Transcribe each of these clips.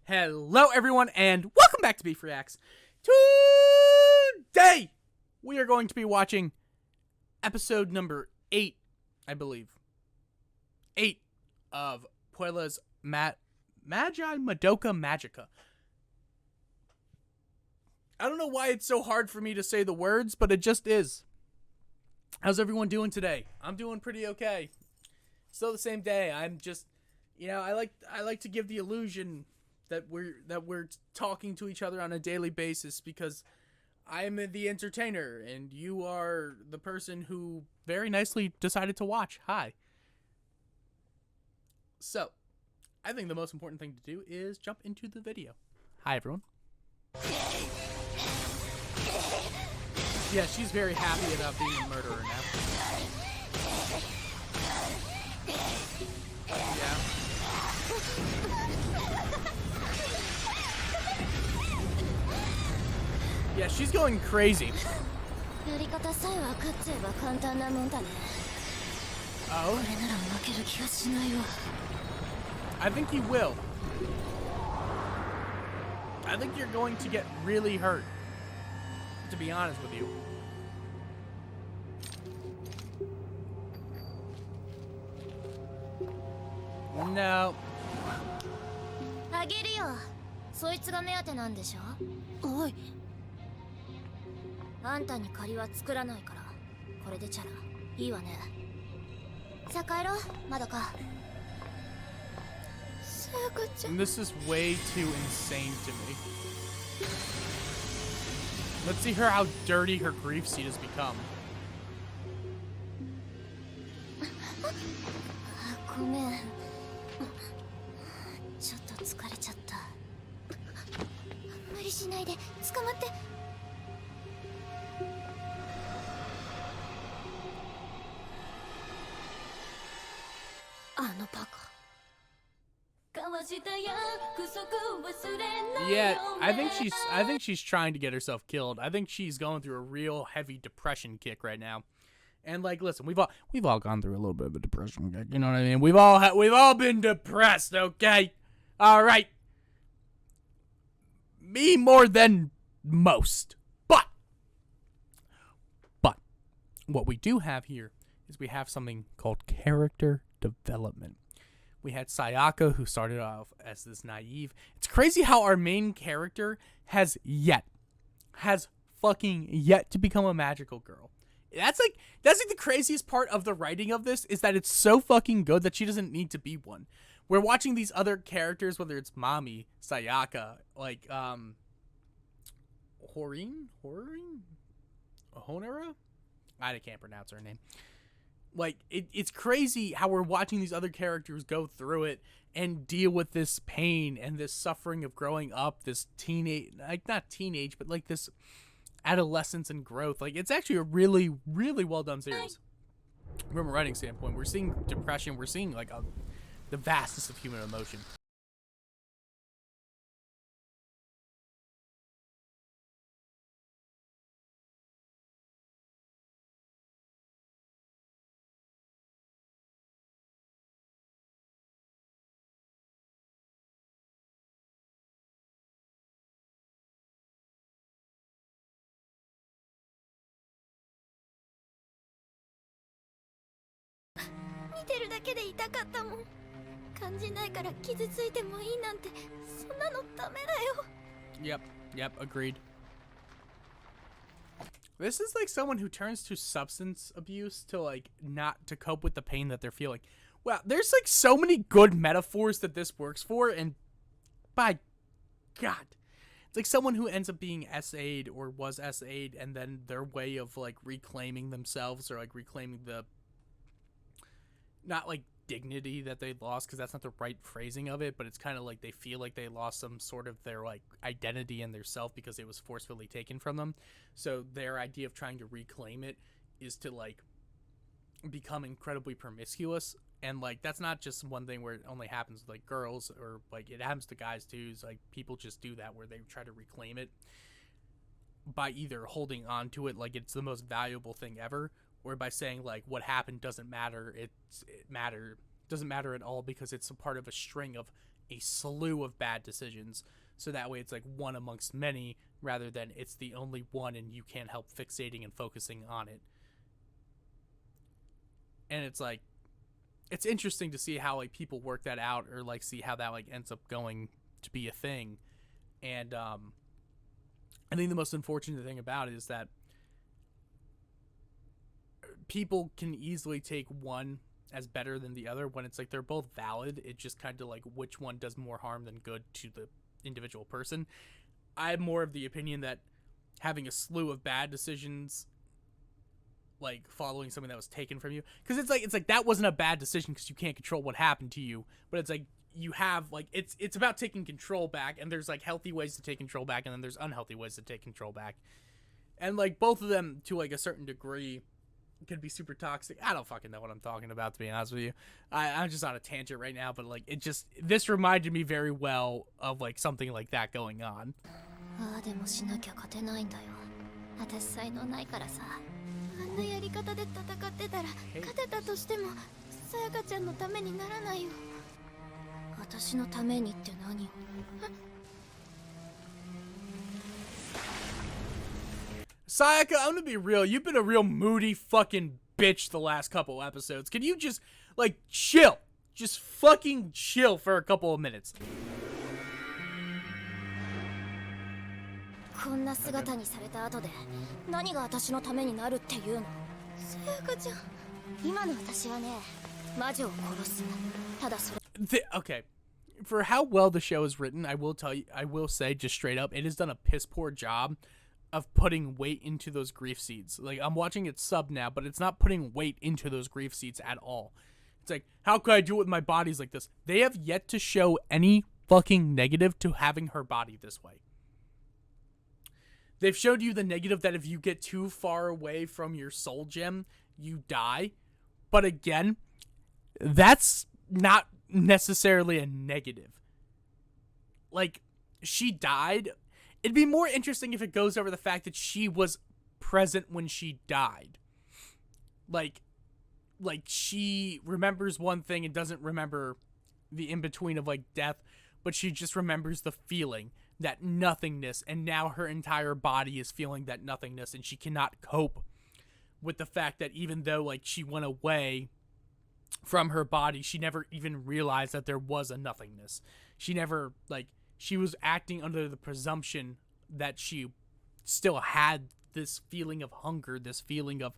Hello, everyone, and welcome back to Beef Reacts. Today, we are going to be watching episode number 8, I believe. 8 of PUELLA's MAGI, MADOKA, MAGICA. I don't know why it's so hard for me to say the words, but it just is. How's everyone doing today? I'm doing pretty okay. Still the same day. I'm just, I like to give the illusion that we're talking to each other on a daily basis because I'm the entertainer and you are the person who very nicely decided to watch. Hi. So, I think the most important thing to do is jump into the video. Hi, everyone. Yeah, she's very happy about being a murderer now. Yeah. Yeah, she's going crazy. Oh? I think you will. I think you're going to get really hurt, to be honest with you. No. あげるよ。そいつが目当てなんでしょ？はい。あんたに借りは作らないから、これでチャラいいわね。さあ帰ろう、まどか。This is way too insane to me. Let's see her how dirty her grief seed has become. ごめん。ちょっと疲れちゃった。無理しないで、捕まって。あのバカ。Yeah, I think she's trying to get herself killed. I think she's going through a real heavy depression kick right now. And like, listen, we've all gone through a little bit of a depression kick. You know what I mean? We've all been depressed, okay? All right. Me more than most. But what we do have here is we have something called character development. We had Sayaka, who started off as this naive. It's crazy how our main character has fucking yet to become a magical girl. That's like the craziest part of the writing of this, is that it's so fucking good that she doesn't need to be one. We're watching these other characters, whether it's Mami, Sayaka, like Honora? I can't pronounce her name. Like, it's crazy how we're watching these other characters go through it and deal with this pain and this suffering of growing up, this teenage, like not teenage, but like this adolescence and growth. Like, it's actually a really, really well done series. From a writing standpoint, we're seeing depression, we're seeing like the vastness of human emotion. Yep, agreed. This is like someone who turns to substance abuse to like not to cope with the pain that they're feeling. Wow, there's like so many good metaphors that this works for, and by God, it's like someone who ends up being SA'd or was SA'd, and then their way of like reclaiming themselves or like reclaiming the not like dignity that they lost, because that's not the right phrasing of it, but it's kind of like they feel like they lost some sort of their like identity and their self because it was forcefully taken from them. So their idea of trying to reclaim it is to like become incredibly promiscuous, and like that's not just one thing where it only happens with like girls, or like it happens to guys too. It's like people just do that where they try to reclaim it by either holding on to it like it's the most valuable thing ever, or by saying like what happened doesn't matter, doesn't matter at all because it's a part of a string of a slew of bad decisions. So that way it's like one amongst many rather than it's the only one and you can't help fixating and focusing on it. And it's like, it's interesting to see how like people work that out or like see how that like ends up going to be a thing. And I think the most unfortunate thing about it is that people can easily take one as better than the other when it's like they're both valid. It just kind of like which one does more harm than good to the individual person. I'm more of the opinion that having a slew of bad decisions, like following something that was taken from you, because it's like that wasn't a bad decision because you can't control what happened to you, but it's like you have like it's about taking control back, and there's like healthy ways to take control back and then there's unhealthy ways to take control back, and like both of them to like a certain degree could be super toxic. I don't fucking know what I'm talking about, to be honest with you. I'm just on a tangent right now, but like this reminded me very well of like something like that going on. でもしなきゃ勝てないんだよ。私才能ないからさ。あんなやり方で戦ってたら勝てたとしてもさやかちゃんのためにならないよ。私のためにって何をSayaka, I'm gonna be real. You've been a real moody fucking bitch the last couple episodes. Can you just, like, chill? Just fucking chill for a couple of minutes. こんな姿にされた後で何が私のためになるっていうの。さやかちゃん。今の私はね、魔女を殺す。ただそれ。Okay. For how well the show is written, I will say just straight up, it has done a piss poor job of putting weight into those grief seeds. Like, I'm watching it sub now, but it's not putting weight into those grief seeds at all. It's like, how could I do it with my bodies like this? They have yet to show any fucking negative to having her body this way. They've showed you the negative that if you get too far away from your soul gem, you die. But again, that's not necessarily a negative. Like, she died. It'd be more interesting if it goes over the fact that she was present when she died. Like she remembers one thing and doesn't remember the in-between of, like, death, but she just remembers the feeling, that nothingness, and now her entire body is feeling that nothingness, and she cannot cope with the fact that even though, like, she went away from her body, she never even realized that there was a nothingness. She never, like, she was acting under the presumption that she still had this feeling of hunger, this feeling of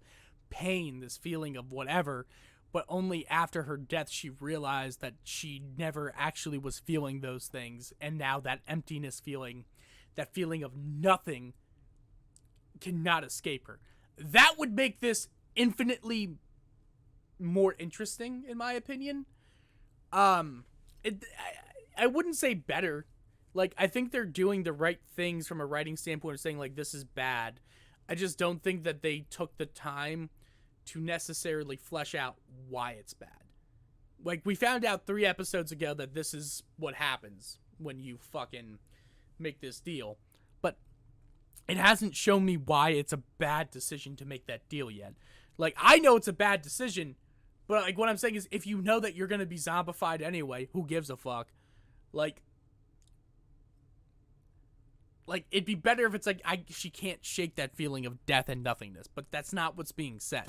pain, this feeling of whatever, but only after her death she realized that she never actually was feeling those things, and now that emptiness feeling, that feeling of nothing, cannot escape her. That would make this infinitely more interesting, in my opinion. I wouldn't say better. Like, I think they're doing the right things from a writing standpoint of saying, like, this is bad. I just don't think that they took the time to necessarily flesh out why it's bad. Like, we found out 3 episodes ago that this is what happens when you fucking make this deal. But it hasn't shown me why it's a bad decision to make that deal yet. Like, I know it's a bad decision, but, like, what I'm saying is, if you know that you're gonna be zombified anyway, who gives a fuck? Like, it'd be better if it's like, she can't shake that feeling of death and nothingness, but that's not what's being said.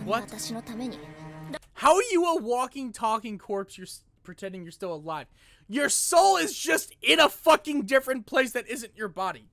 What? How are you a walking, talking corpse? You're pretending you're still alive. Your soul is just in a fucking different place that isn't your body.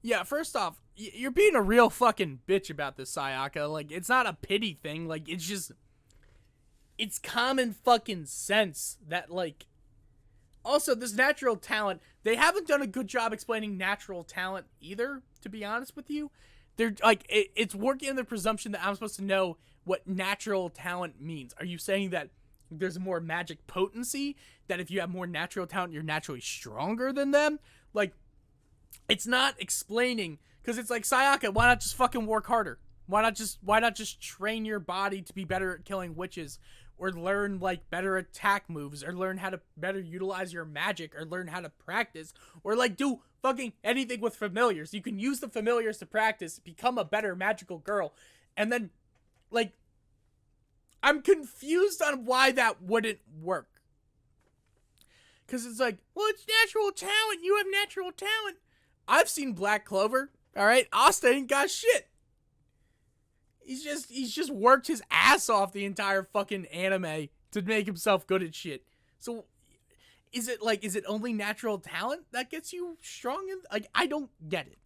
Yeah, first off, you're being a real fucking bitch about this, Sayaka. Like, it's not a pity thing. Like, it's just... It's common fucking sense that, like... Also, this natural talent... They haven't done a good job explaining natural talent either, to be honest with you. They're, like, it's working in the presumption that I'm supposed to know what natural talent means. Are you saying that there's more magic potency? That if you have more natural talent, you're naturally stronger than them? Like... It's not explaining, because it's like, Sayaka, why not just fucking work harder? Why not just train your body to be better at killing witches, or learn like better attack moves, or learn how to better utilize your magic, or learn how to practice, or like do fucking anything with familiars. You can use the familiars to practice, become a better magical girl, and then like I'm confused on why that wouldn't work. Because it's like, well, it's natural talent. You have natural talent. I've seen Black Clover, all right? Asta ain't got shit. He's just worked his ass off the entire fucking anime to make himself good at shit. So, is it only natural talent that gets you strong? Like, I don't get it.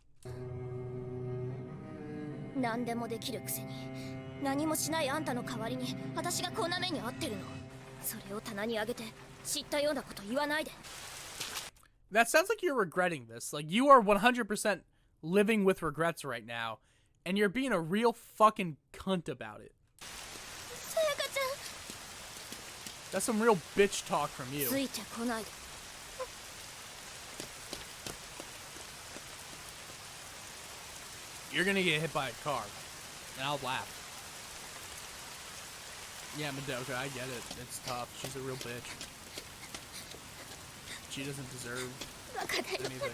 何でもできるくせに何もしないあんたの代わりに私がこんな目に遭ってるの。それを棚にあげて知ったようなこと言わないで。 That sounds like you're regretting this. Like, you are 100% living with regrets right now, and you're being a real fucking cunt about it. That's some real bitch talk from you. You're gonna get hit by a car, and I'll laugh. Yeah, Madoka, I get it. It's tough. She's a real bitch. She doesn't deserve anything.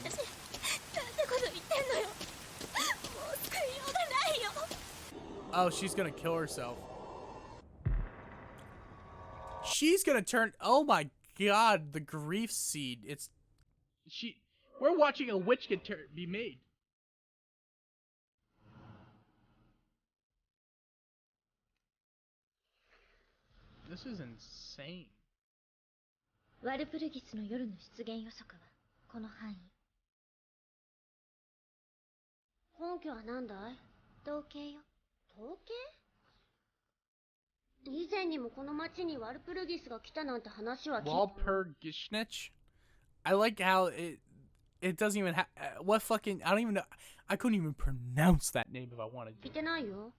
Oh, she's gonna kill herself. She's gonna turn... Oh my god, the grief seed. It's... We're watching a witch be made. This is insane. ワルプルギスの夜の出現予測はこの範囲。根拠は何だい？統計よ。統計？以前にもこの町にワルプルギスが来たなんて話は聞いた。Walpurgisnich? I like how it doesn't even have what fucking I don't even know. I couldn't even pronounce that name if I wanted to. 聞いてないよ。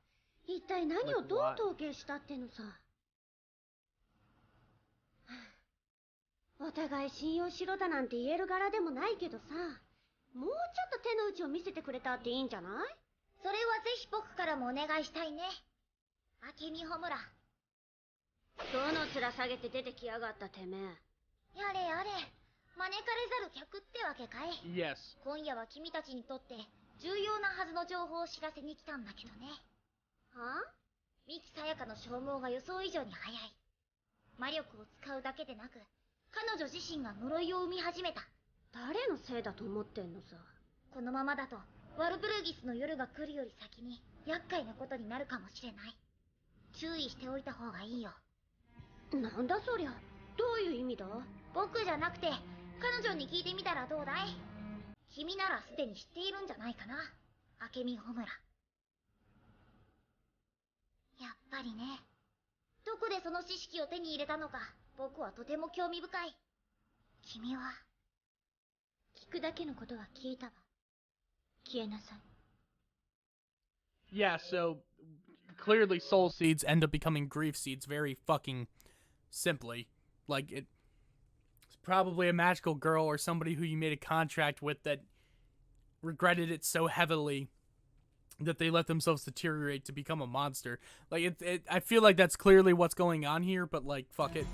一体何をどう統計したってのさ。お互い信用しろだなんて言える柄でもないけどさ、もうちょっと手の内を見せてくれたっていいんじゃない？それはぜひ僕からもお願いしたいね。明美穂村。どの面下げて出てきやがったてめえ。やれやれ、招かれざる客ってわけかい。Yes. 今夜は君たちにとって重要なはずの情報を知らせに来たんだけどね。はあ？三木さやかの消耗が予想以上に早い。魔力を使うだけでなく、彼女自身が呪いを生み始めた。誰のせいだと思ってんのさ。このままだとワルプルギスの夜が来るより先に厄介なことになるかもしれない。注意しておいた方がいいよ。なんだそりゃ。どういう意味だ？僕じゃなくて彼女に聞いてみたらどうだい？君ならすでに知っているんじゃないかな、明美穂村。やっぱりね。どこでその知識を手に入れたのか、僕はとても興味深い。君は聞くだけのことは聞いたわ。消えなさい。Yeah, so clearly soul seeds end up becoming grief seeds very fucking simply. Like, it's probably a magical girl or somebody who you made a contract with that regretted it so heavily that they let themselves deteriorate to become a monster. Like, I feel like that's clearly what's going on here, but, like, fuck it.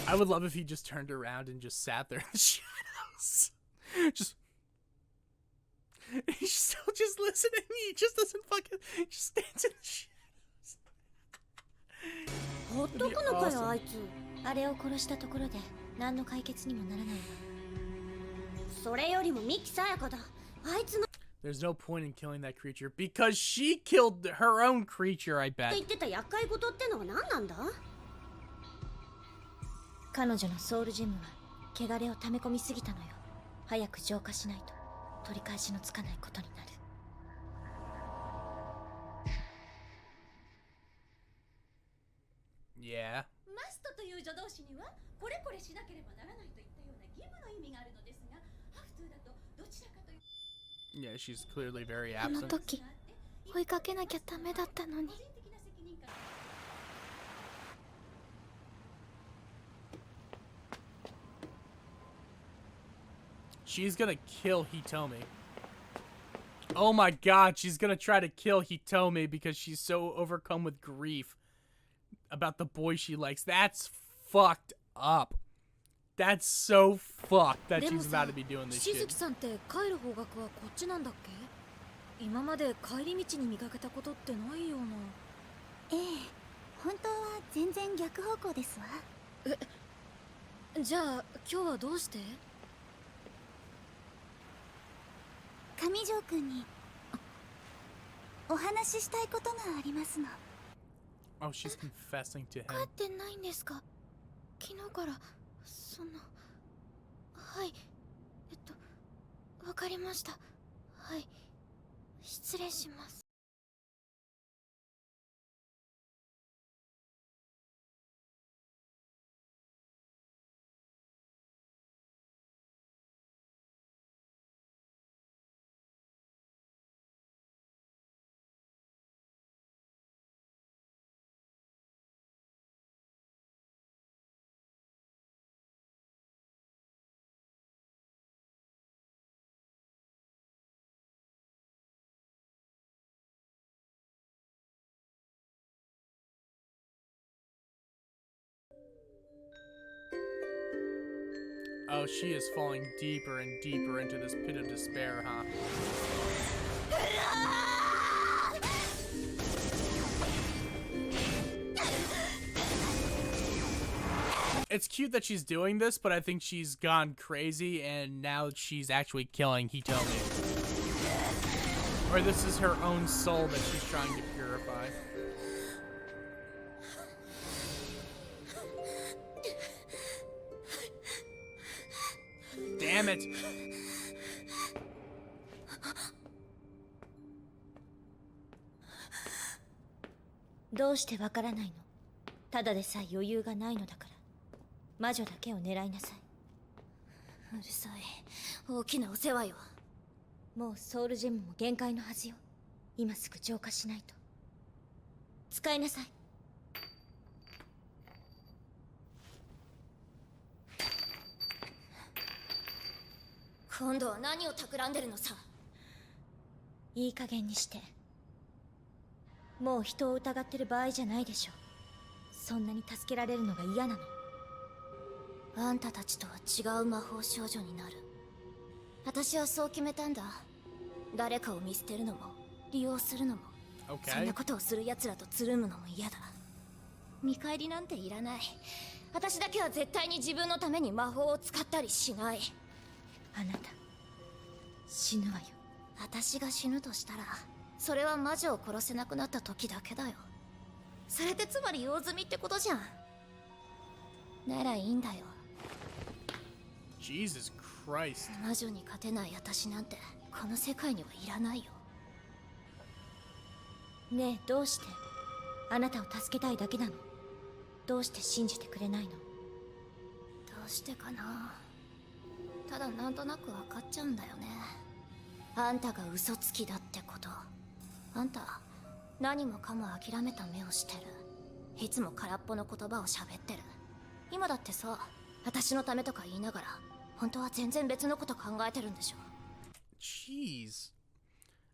I would love if he just turned around and just sat there in the shadows. He's still just listening. He just doesn't fucking... He just stands in the shadows. ほっとくのかよ、あいつ。あれを殺したところで何の解決にもならないわ。それよりもミキサヤカだ。あいつの There's no point in killing that creature because she killed her own creature, I bet. 言ってた厄介事ってのは何なんだ？彼女のソウルジェムは汚れを溜め込みすぎたのよ。早く浄化しないと取り返しのつかないことになる。Yeah. マストという助動詞にはこれこれしなければならないといったような義務の意味があるのですが、ハフトゥーだとどちらかという Yeah, she's clearly very あの absent. 時追いかけなきゃダメだったのに。個人的な責任感。She's gonna kill Hitomi. Oh my god, she's gonna try to kill Hitomi because she's so overcome with grief about the boy she likes. That's fucked up. That's so fucked that she's about to be doing this しず shit. きさんって帰る方角はこっちなんだっけ？今まで帰り道に見かけたことってないような。ええ、本当は全然逆方向ですわ。じゃあ今日はどうして？上条くんにお話ししたいことがありますの。Oh, she's confessing to 帰 him. ってないんですか？昨日からはい、わかりました。はい、失礼します。Oh, she is falling deeper and deeper into this pit of despair, huh? It's cute that she's doing this, but I think she's gone crazy and now she's actually killing Hitomi. Or this is her own soul that she's trying to purify. Damn it! どうしてわからないの？ただでさえ余裕がないのだから。魔女だけを狙いなさい。うるさい。大きなお世話よ。もうソウルジェムも限界のはずよ。今すぐ浄化しないと。使いなさい。今度は何を企んでるのさ。いい加減にして。もう人を疑ってる場合じゃないでしょ。そんなに助けられるのが嫌なの。あんたたちとは違う魔法少女になる。私はそう決めたんだ。誰かを見捨てるのも利用するのも、そんなことをする奴らとつるむのも嫌だ。見返りなんていらない。私だけは絶対に自分のために魔法を使ったりしない。あなた死ぬわよ。私が死ぬとしたら、それは魔女を殺せなくなった時だけだよ。それってつまり用済みってことじゃん。ならいいんだよ。 Jesus Christ. 魔女に勝てない私なんてこの世界にはいらないよ。ねえ、どうして？あなたを助けたいだけなの。どうして信じてくれないの？どうしてかな。ただなんとなく分かっちゃうんだよね。あんたが嘘つきだってこと。あんた何もかも諦めた目をしてる。いつも空っぽの言葉を喋ってる。今だってさ、私のためとか言いながら本当は全然別のこと考えてるんでしょ。 Jeez.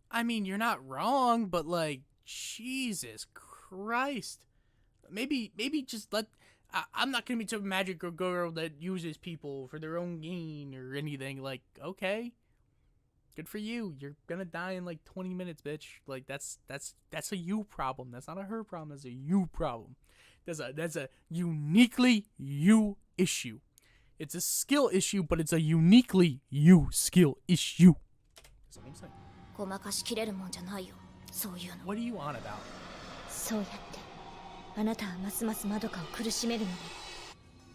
I mean, you're not wrong, but like, Jesus Christ. Maybe just let... I'm not gonna be some magical girl that uses people for their own gain or anything. Like, okay. Good for you. You're gonna die in like 20 minutes, bitch. Like, that's a you problem. That's not a her problem. That's a you problem. That's a uniquely you issue. It's a skill issue, but it's a uniquely you skill issue. That's what I'm saying. ごまかしきれるもんじゃないよ、そういうの。 What are you on about? そうやってあなたはますますマドカを苦しめるのね。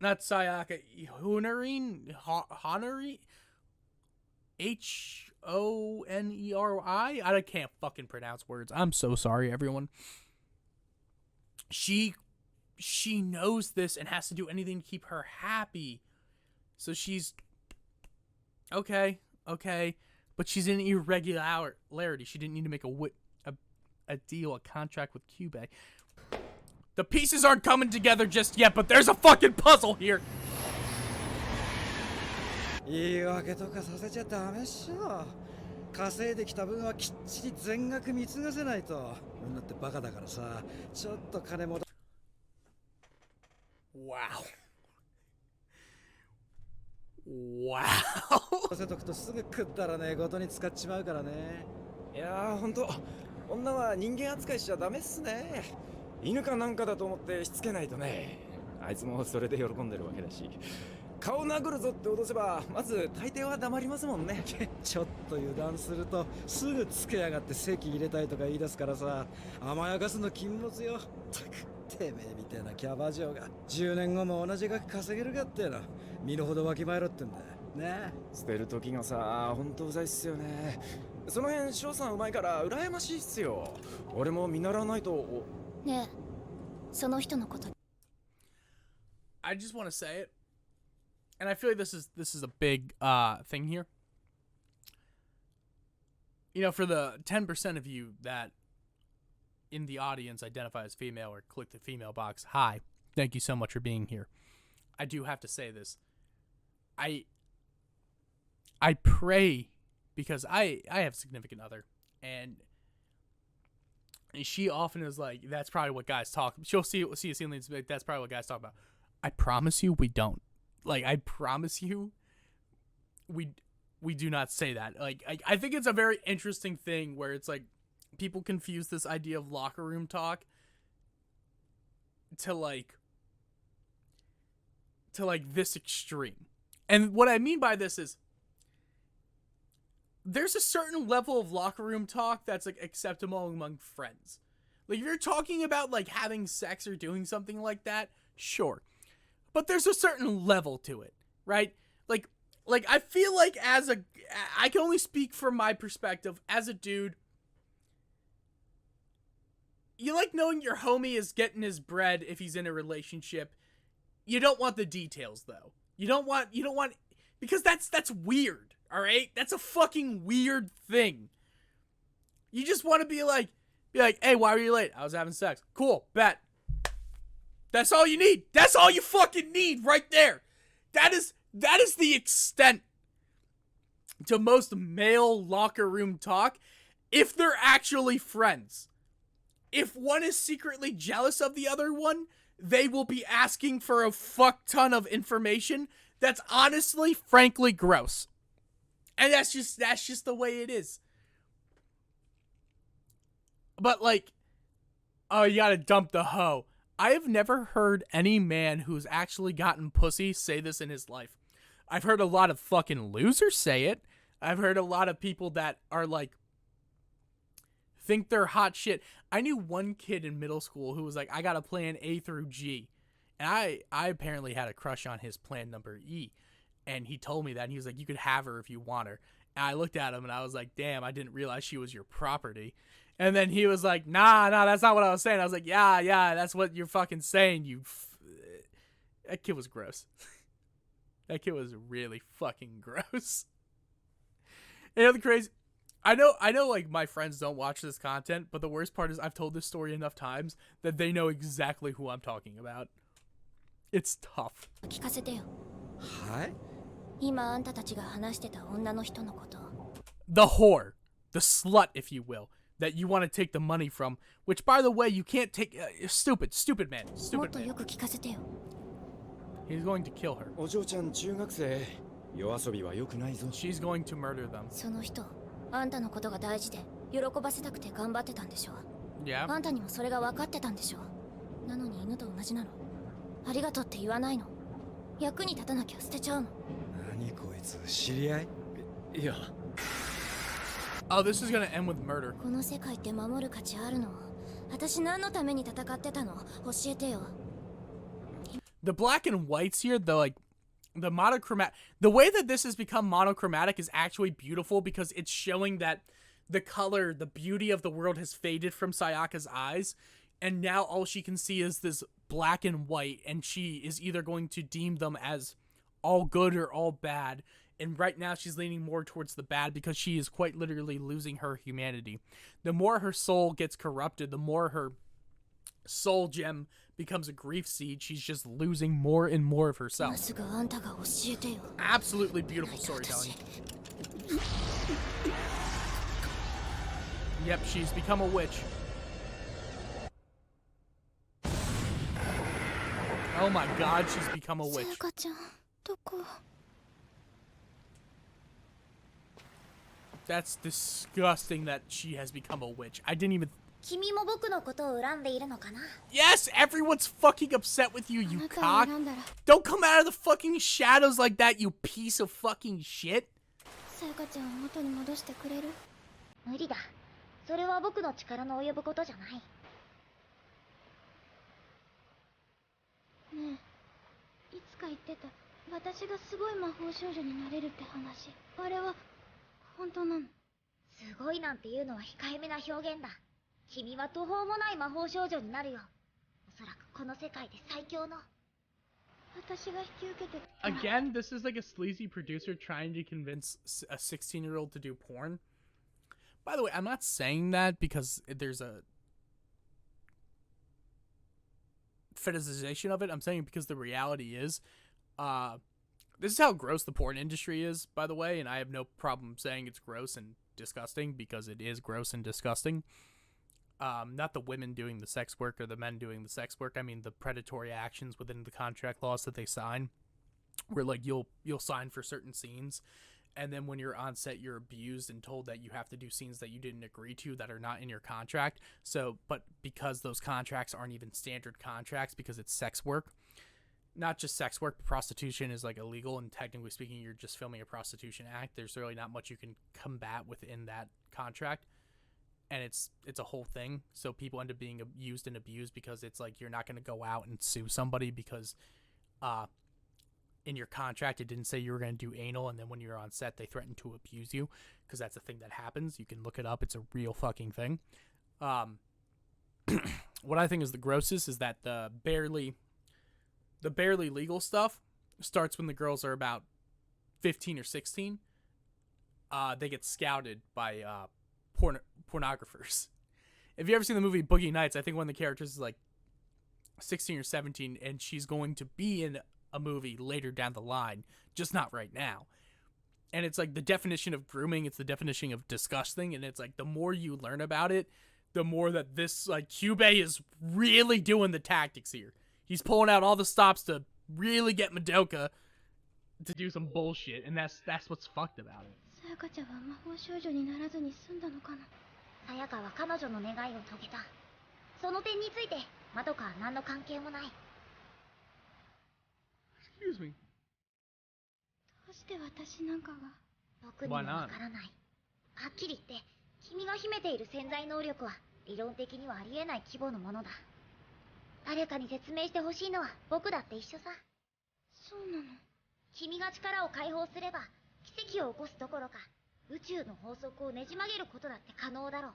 not Sayaka, Honori, Honeri. I can't fucking pronounce words. I'm so sorry, everyone. She knows this and has to do anything to keep her happy. So she's okay, but she's in irregularity. She didn't need to make a deal, a contract with Cube. The pieces aren't coming together just yet, but there's a fucking puzzle here. 言い訳とかさせちゃダメっしょ。稼いできた分はきっちり全額貢がせないと。女ってバカだからさ、ちょっと金も。Wow. せとくとすぐくったらね、ごとに使っちまうからね。いやー、ほんと女は人間扱いしちゃダメっすね。犬かなんかだと思ってしつけないとね。あいつもそれで喜んでるわけだし、顔殴るぞって脅せばまず大抵は黙りますもんね。ちょっと油断するとすぐつけやがって籍入れたいとか言い出すからさ、甘やかすの禁物よ。たくてめえみたいなキャバ嬢が10年後も同じ額稼げるかっての身の程わきまえろってんだね。捨てる時がさ、ほんとうざいっすよね。その辺翔さんうまいから羨ましいっすよ。俺も見習わないと。ねえ、その人のこと。I just want to say it, and I feel like this is a big thing here. You know, for the 10% of you that in the audience identify as female or click the female box, hi, thank you so much for being here. I do have to say this. I pray, because I have a significant other, and she often is like, that's probably what guys talk. She'll see a scene and be like, that's probably what guys talk about. I promise you we don't. Like, I promise you we do not say that. Like, I think it's a very interesting thing where it's like people confuse this idea of locker room talk to this extreme. And what I mean by this is there's a certain level of locker room talk that's like acceptable among friends. Like, if you're talking about like having sex or doing something like that, sure. But there's a certain level to it, right? Like I feel like I can only speak from my perspective as a dude. You like knowing your homie is getting his bread if he's in a relationship. You don't want the details though. You don't want because that's weird. All right? That's a fucking weird thing. You just want to be like, hey, why were you late? I was having sex. Cool, bet. That's all you need. That's all you fucking need right there. That is the extent to most male locker room talk if they're actually friends. If one is secretly jealous of the other one, they will be asking for a fuck ton of information That's honestly, frankly, gross. And that's just the way it is. But like, oh, you gotta dump the hoe. I have never heard any man who's actually gotten pussy say this in his life. I've heard a lot of fucking losers say it. I've heard a lot of people that are like, think they're hot shit. I knew one kid in middle school who was like, I got a plan A through G. And I apparently had a crush on his plan number E. And he told me that. And he was like, you could have her if you want her. And I looked at him and I was like, damn, I didn't realize she was your property. And then he was like, nah, that's not what I was saying. I was like, yeah, that's what you're fucking saying, That kid was gross. That kid was really fucking gross. You know the crazy... I know, like, my friends don't watch this content, but the worst part is I've told this story enough times that they know exactly who I'm talking about. It's tough. 聞かせてよ。はい？今あんたたちが話してた女の人のこと。The whore. The slut, if you will. That you want to take the money from. Which, by the way, you can't take... stupid man. もっ Stupid と man. よく聞かせてよ。 He's going to kill her. お嬢ちゃん中学生。夜遊びは良くないぞ。 She's going to murder them. その人、あんたのことが大事で喜ばせたくて頑張ってたんでしょ。 Yeah. あんたにもそれが分かってたんでしょ。なのに犬と同じなの。ありがとうって言わないの。役に立たなきゃ捨てちゃうの。何こいつ知り合い？いや。Oh, this is gonna end with murder. この世界って守る価値あるの？私何のために戦ってたの？教えてよ。The black and whites here, the monochromatic, the way that this has become monochromatic is actually beautiful because it's showing that the color, the beauty of the world has faded from Sayaka's eyes, and now all she can see is this black and white, and she is either going to deem them as all good or all bad. And right now she's leaning more towards the bad because she is quite literally losing her humanity. The more her soul gets corrupted, the more her soul gem becomes a grief seed. She's just losing more and more of 今 herself. すぐあんたが教えてよ。 Absolutely beautiful storytelling. Yep, she's become a witch. Oh my god, she's become a さ witch. やかちゃん、どこ？ That's disgusting that she has become a witch. I didn't even... 君も僕のことを恨んでいるのかな？ Yes, everyone's fucking upset with you, あ you なたを cock. 選んだら、 Don't come out of the fucking shadows like that, you piece of fucking shit. さやかちゃんを元に戻してくれる？無理だ。それは僕の力の及ぶことじゃない。ねえ、いつか言ってた私がすごい魔法少女になれるって話、あれは本当なの？すごいなんていうのは控えめな表現だ。君は途方もない魔法少女になるよ。おそらくこの世界で最強の。私が引き受けて。 Again, this is like a sleazy producer trying to convince a 16-year-old to do porn. By the way, I'm not saying that because there's a fetishization of it. I'm saying it because the reality is, this is how gross the porn industry is, by the way, and I have no problem saying it's gross and disgusting because it is gross and disgusting. Not the women doing the sex work or the men doing the sex work. I mean the predatory actions within the contract laws that they sign, where like you'll sign for certain scenes, and then when you're on set, you're abused and told that you have to do scenes that you didn't agree to that are not in your contract. So, but because those contracts aren't even standard contracts because it's sex work, not just sex work, but prostitution is like illegal, and technically speaking, you're just filming a prostitution act. There's really not much you can combat within that contract. And it's a whole thing. So people end up being used and abused because it's like you're not going to go out and sue somebody because in your contract it didn't say you were going to do anal, and then when you're on set they threaten to abuse you because that's a thing that happens. You can look it up. It's a real fucking thing. What I think is the grossest is that the barely legal stuff starts when the girls are about 15 or 16. They get scouted by pornographers. If you ever seen the movie Boogie Nights, I think one of the characters is like 16 or 17, and she's going to be in a movie later down the line, just not right now. And it's like the definition of grooming, it's the definition of disgusting, and it's like the more you learn about it, the more that this, like, Kyubey is really doing the tactics here. He's pulling out all the stops to really get Madoka to do some bullshit, and that's what's fucked about it. さやかちゃんは魔法少女にならずに済んだのかな。さやかは彼女の願いを遂げた。その点についてまどかは何の関係もない。 Excuse me. どうして私なんかが。僕にもわからない。はっきり言って君が秘めている潜在能力は理論的にはありえない規模のものだ。誰かに説明してほしいのは僕だって一緒さ。そうなの。君が力を解放すれば奇跡を起こすどころか宇宙の法則をねじ曲げることだって可能だろう。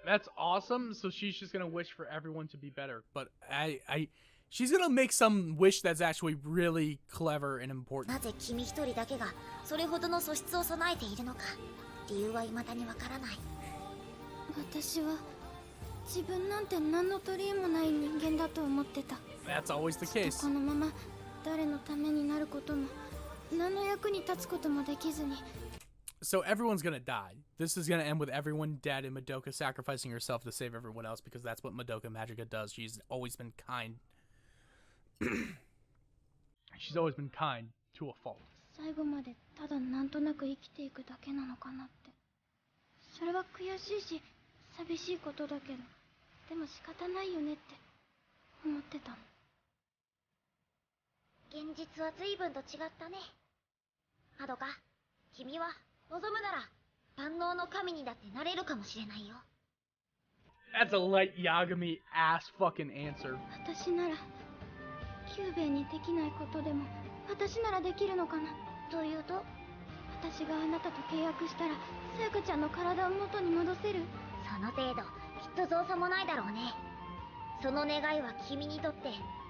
That's awesome. So she's just gonna wish for everyone to be better, but she's gonna make some wish that's actually really clever and important. なぜ君一人だけがそれほどの素質を備えているのか理由は未だにわからない。私は自分なんて何の取り柄もない人間だと思ってた。 That's always the case. このまま誰のためになることも何の役に立つこともできずに。 So everyone's gonna die. This is gonna end with everyone dead and Madoka sacrificing herself to save everyone else because that's what Madoka Magica does. She's always been kind. She's always been kind to a fault. 最後までただなんとなく生きていくだけなのかなって。それは悔しいし寂しいことだけど、でも仕方ないよねって思ってたの。現実は随分と違ったね。まどか、君は望むなら万能の神にだってなれるかもしれないよ。 That's a light Yagami ass fucking answer. 私ならキューベイにできないことでも私ならできるのかな。というと、私があなたと契約したらさやかちゃんの体を元に戻せる。その程度きっと造作もないだろうね。その願いは君にとって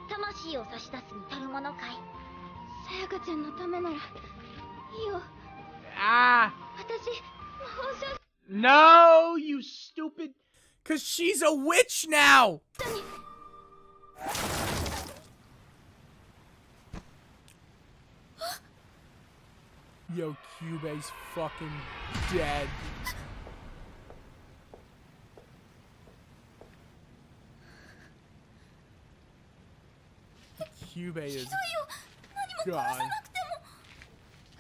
魂を差し出すに足るものかい。さやかちゃんのためならいいよ。 Ah! 私魔法少女 No, you stupid. Cause she's a witch now! Yo, Kyubei's fucking dead. Kyubei is gone.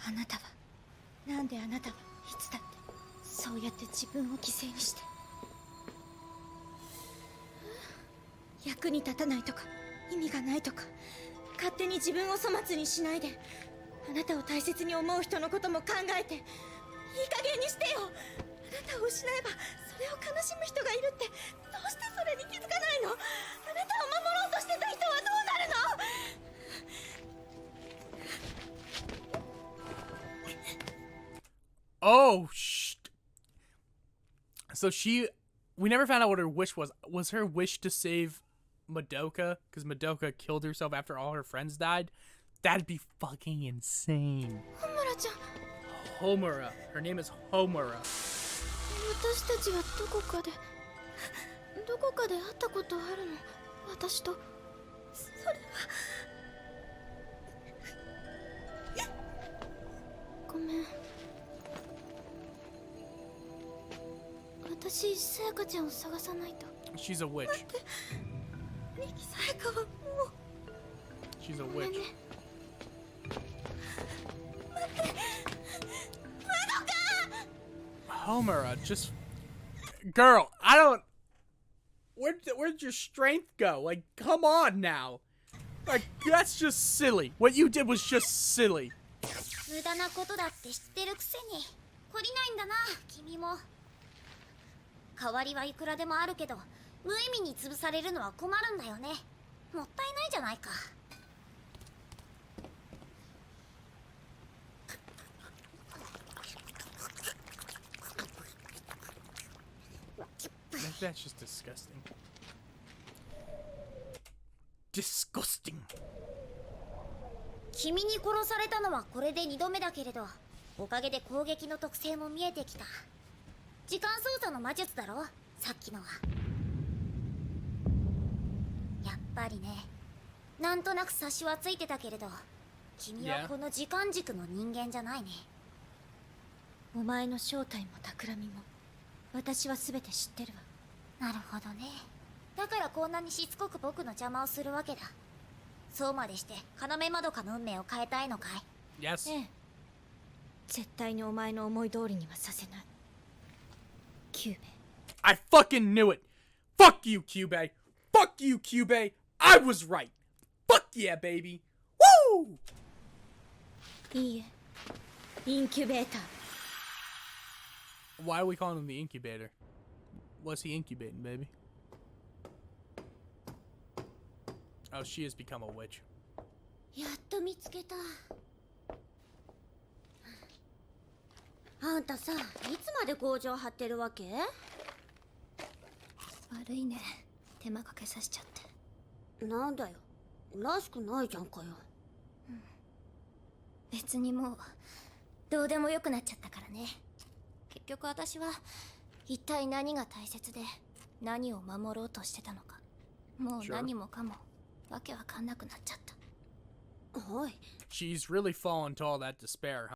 あなたはなんであなたはいつだってそうやって自分を犠牲にして。役に立たないとか意味がないとか勝手に自分を粗末にしないで、あなたを大切に思う人のことも考えていい加減にしてよ。あなたを失えばそれを悲しむ人がいるって、どうしてそれに気づかないの。あなたを守ろうとしてた人はどうなるの。 Oh, so we never found out what her wish was. Was her wish to save Madoka? Because Madoka killed herself after all her friends died? That'd be fucking insane. ホムラちゃん。 Homura. Her name is Homura. 私たちはどこかで会ったことあるの。私と。それはごめん。私さやかちゃんを探さないと。 She's a witch. ミキさやかはもう。 She's a ごめん witch. ね。 Homura, just... Girl, I don't... Where'd your strength go? Like, come on now. Like, that's just silly. What you did was just silly. 無駄なことだって知ってるくせに懲りないんだな君も。代わりはいくらでもあるけど無意味に潰されるのは困るんだよね。もったいないじゃないか。 That's just disgusting. Disgusting. 君に殺されたのはこれで2度目だけれど、おかげで攻撃の特性も見えてきた。時間操作の魔術だろさっきのは。やっぱりね、なんとなく察しはついてたけれど、君はこの時間軸の人間じゃないね。お前の正体も企みも私は全て知ってるわ。なるほどね。だからこんなにしつこく僕の邪魔をするわけだ。そうまでして要まどかの運命を変えたいのかい？ Yes. ええ、絶対にお前の思い通りにはさせない。キューベ、 I fucking knew it. Fuck you, Cube. Fuck you, Cube. I was right. Fuck yeah, baby. Woo! いいえ、インキュベーター。 Why are we calling him the incubator? What's he incubating, baby? Oh, she has become a witch. やっと見つけた。あんたさ、いつまで強情張ってるわけ？悪いね、手間かけさせちゃって。なんだよ、らしくないじゃんかよ。別にもうどうでもよくなっちゃったからね。結局私は一体何が大切で何を守ろうとしてたのか、もう何もかもわけわかんなくなっちゃった。おい、 She's really fallen to all that despair, huh?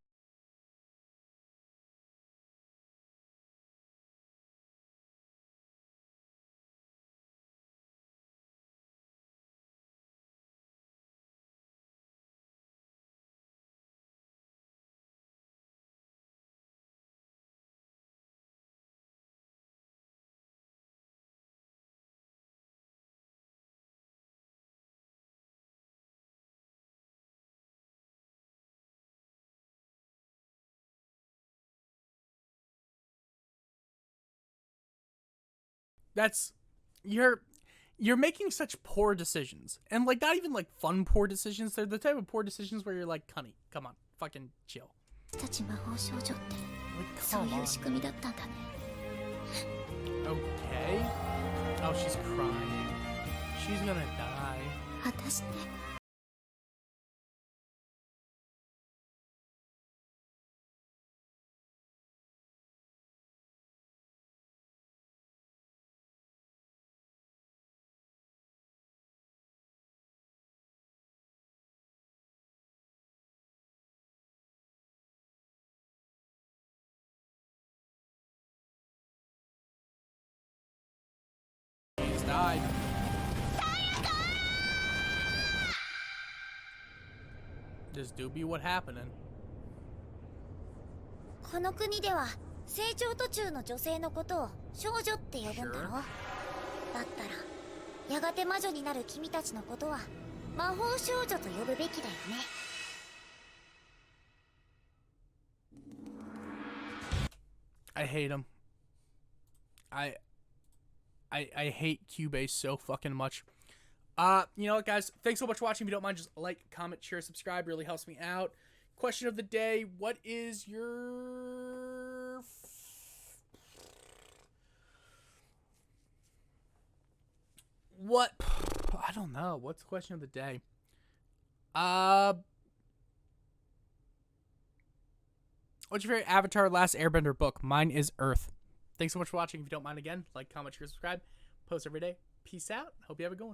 That's you're making such poor decisions, and like not even like fun poor decisions. They're the type of poor decisions where you're like, honey, come on, fucking chill. たち魔法少女って Like, そう come いう on. 仕組みだったんだね。 Okay. Oh, she's crying. She's gonna die. 果たして She's died. This do be what happening. この国では成長途中の女性のことを少女って呼ぶんだろ。だったらやがて魔女になる君たちのことは魔法少女と呼ぶべきだよね。 I hate him. I hate Cube so fucking much. You know what, guys? Thanks so much for watching. If you don't mind, just like, comment, share, subscribe. Really helps me out. Question of the day: what is your what? I don't know. What's the question of the day? What's your favorite Avatar Last Airbender book? Mine is Earth. Thanks so much for watching. If you don't mind, again, like, comment, share, subscribe. Post every day. Peace out. Hope you have a good one.